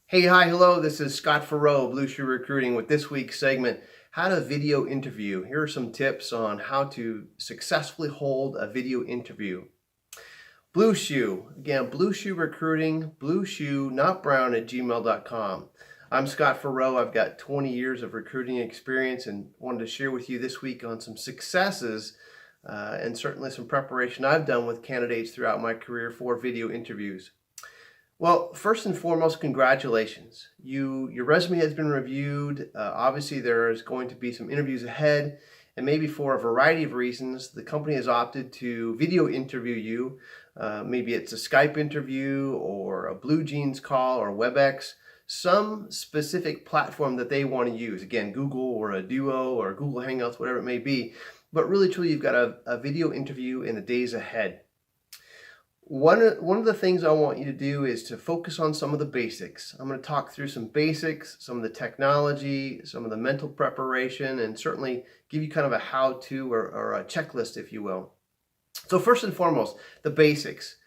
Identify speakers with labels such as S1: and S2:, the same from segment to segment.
S1: Hey, hi, hello. This is Scott Farrow of Blue Shoe Recruiting with this week's segment, How to Video Interview. Here are some tips on how to successfully hold a video interview. Blue Shoe. Again, Blue Shoe Recruiting, blue shoe, not brown at gmail.com. I'm Scott Farrow. I've got 20 years of recruiting experience and wanted to share with you this week on some successes and certainly some preparation I've done with candidates throughout my career for video interviews. Well, first and foremost, congratulations. Your resume has been reviewed. Obviously, there is going to be some interviews ahead, and maybe for a variety of reasons, the company has opted to video interview you. Maybe it's a Skype interview or a Blue Jeans call or WebEx, some specific platform that they want to use. Again, Google or a Duo or Google Hangouts, whatever it may be. But really, truly, you've got a video interview in the days ahead. One of the things I want you to do is to focus on some of the basics. I'm going to talk through some basics, some of the technology, some of the mental preparation, and certainly give you kind of a how-to or a checklist, if you will. So first and foremost, the basics.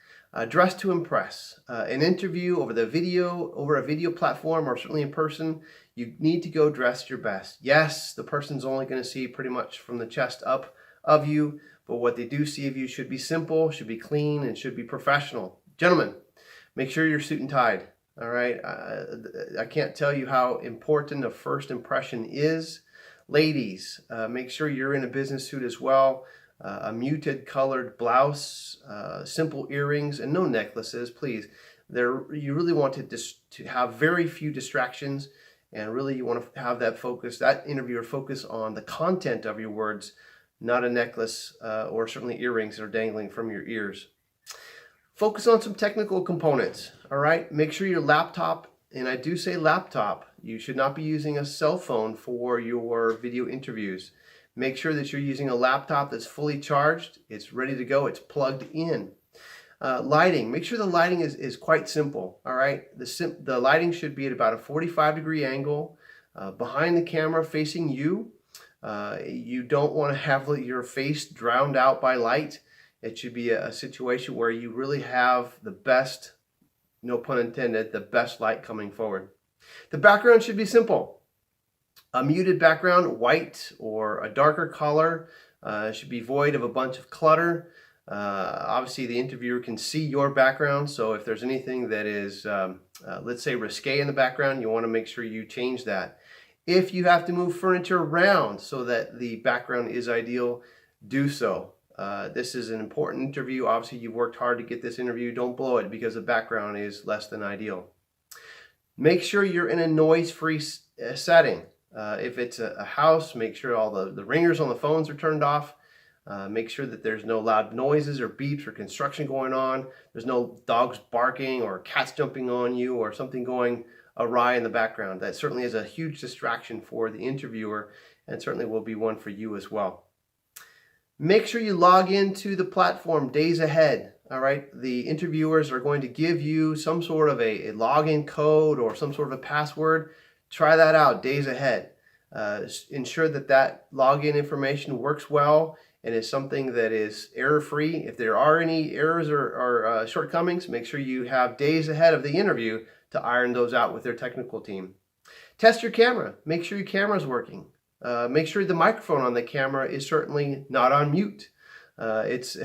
S1: Dress to impress. An interview over a video platform, or certainly in person, you need to go dressed your best. Yes, the person's only going to see pretty much from the chest up of you, but what they do see of you should be simple, should be clean, and should be professional. Gentlemen, make sure you're suit and tied. All right, I can't tell you how important a first impression is. Ladies, make sure you're in a business suit as well. A muted colored blouse, simple earrings, and no necklaces, please. You really want to have very few distractions, and really you want to have that interviewer focus on the content of your words, not a necklace or certainly earrings that are dangling from your ears. Focus on some technical components, all right? Make sure your laptop, and I do say laptop, you should not be using a cell phone for your video interviews. Make sure that you're using a laptop that's fully charged, it's ready to go, it's plugged in. Lighting, make sure the lighting is quite simple, all right? The lighting should be at about a 45-degree angle, behind the camera facing you. You don't want to have your face drowned out by light. It should be a situation where you really have the best, no pun intended, the best light coming forward. The background should be simple. A muted background, white or a darker color, should be void of a bunch of clutter. Obviously, the interviewer can see your background, so if there's anything that is, let's say, risque in the background, you want to make sure you change that. If you have to move furniture around so that the background is ideal, do so. This is an important interview. Obviously, you've worked hard to get this interview. Don't blow it because the background is less than ideal. Make sure you're in a noise-free setting. If it's a house, make sure all the ringers on the phones are turned off. Make sure that there's no loud noises or beeps or construction going on. There's no dogs barking or cats jumping on you or something going awry in the background. That certainly is a huge distraction for the interviewer and certainly will be one for you as well. Make sure you log into the platform days ahead. All right, the interviewers are going to give you some sort of a login code or some sort of a password. Try that out days ahead. Ensure that login information works well and is something that is error-free. If there are any errors or shortcomings, make sure you have days ahead of the interview to iron those out with their technical team. Test your camera. Make sure your camera is working. Make sure the microphone on the camera is certainly not on mute. It's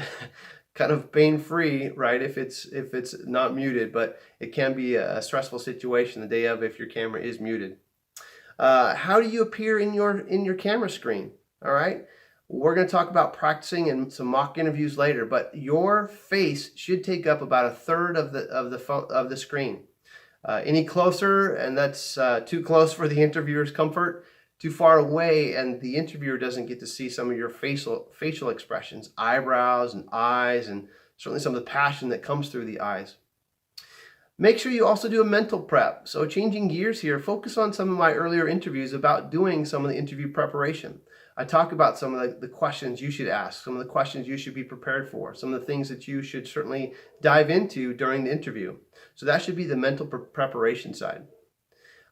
S1: kind of pain-free, right, if it's not muted, but it can be a stressful situation the day of if your camera is muted. How do you appear in your camera screen? All right, we're going to talk about practicing and some mock interviews later, but your face should take up about a third of the screen. Any closer, and that's too close for the interviewer's comfort. Too far away, and the interviewer doesn't get to see some of your facial expressions, eyebrows and eyes, and certainly some of the passion that comes through the eyes. Make sure you also do a mental prep. So changing gears here, focus on some of my earlier interviews about doing some of the interview preparation. I talk about some of the questions you should ask, some of the questions you should be prepared for, some of the things that you should certainly dive into during the interview. So that should be the mental preparation side.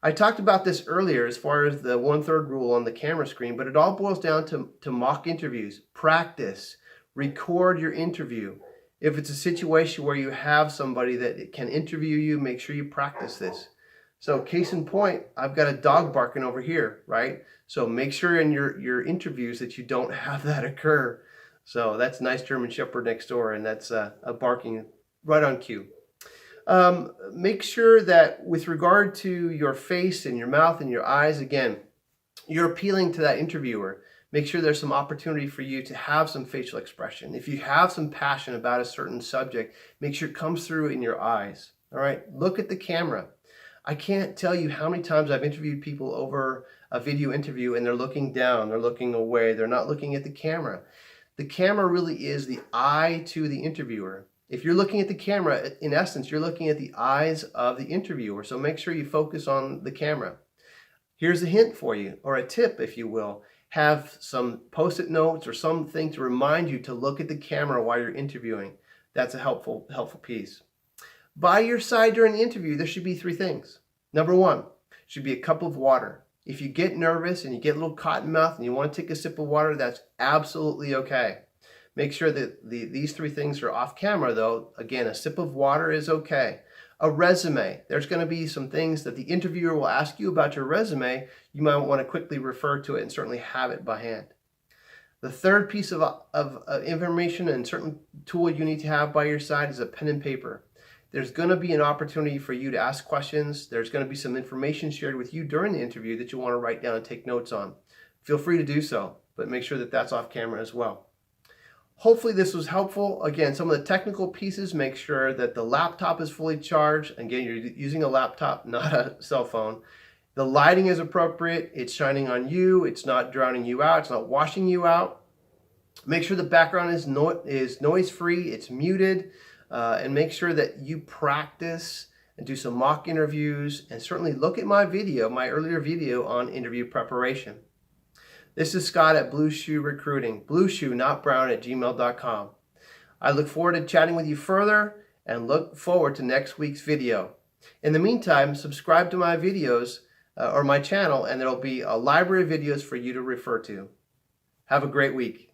S1: I talked about this earlier as far as the 1/3 rule on the camera screen, but it all boils down to mock interviews. Practice, record your interview. If it's a situation where you have somebody that can interview you, make sure you practice this. So case in point, I've got a dog barking over here, right? So make sure in your interviews that you don't have that occur. So that's a nice German Shepherd next door, and that's a barking right on cue. Make sure that with regard to your face and your mouth and your eyes, again, you're appealing to that interviewer. Make sure there's some opportunity for you to have some facial expression. If you have some passion about a certain subject, make sure it comes through in your eyes. All right, look at the camera. I can't tell you how many times I've interviewed people over a video interview and they're looking down, they're looking away, they're not looking at the camera. The camera really is the eye to the interviewer. If you're looking at the camera, in essence, you're looking at the eyes of the interviewer. So make sure you focus on the camera. Here's a hint for you, or a tip, if you will. Have some post-it notes or something to remind you to look at the camera while you're interviewing. That's a helpful piece. By your side during the interview, there should be 3 things. Number 1, should be a cup of water. If you get nervous and you get a little cotton mouth and you want to take a sip of water, that's absolutely okay. Make sure that these 3 things are off camera though. Again, a sip of water is okay. A resume. There's going to be some things that the interviewer will ask you about your resume. You might want to quickly refer to it and certainly have it by hand. The third piece of information and certain tool you need to have by your side is a pen and paper. There's going to be an opportunity for you to ask questions. There's going to be some information shared with you during the interview that you want to write down and take notes on. Feel free to do so, but make sure that that's off camera as well. Hopefully this was helpful. Again, some of the technical pieces, make sure that the laptop is fully charged. Again, you're using a laptop, not a cell phone. The lighting is appropriate. It's shining on you. It's not drowning you out. It's not washing you out. Make sure the background is noise-free. It's muted. And make sure that you practice and do some mock interviews, and certainly look at my video, my earlier video on interview preparation. This is Scott at Blue Shoe Recruiting, blueshoe, not brown, @gmail.com. I look forward to chatting with you further and look forward to next week's video. In the meantime, subscribe to my videos or my channel, and there'll be a library of videos for you to refer to. Have a great week.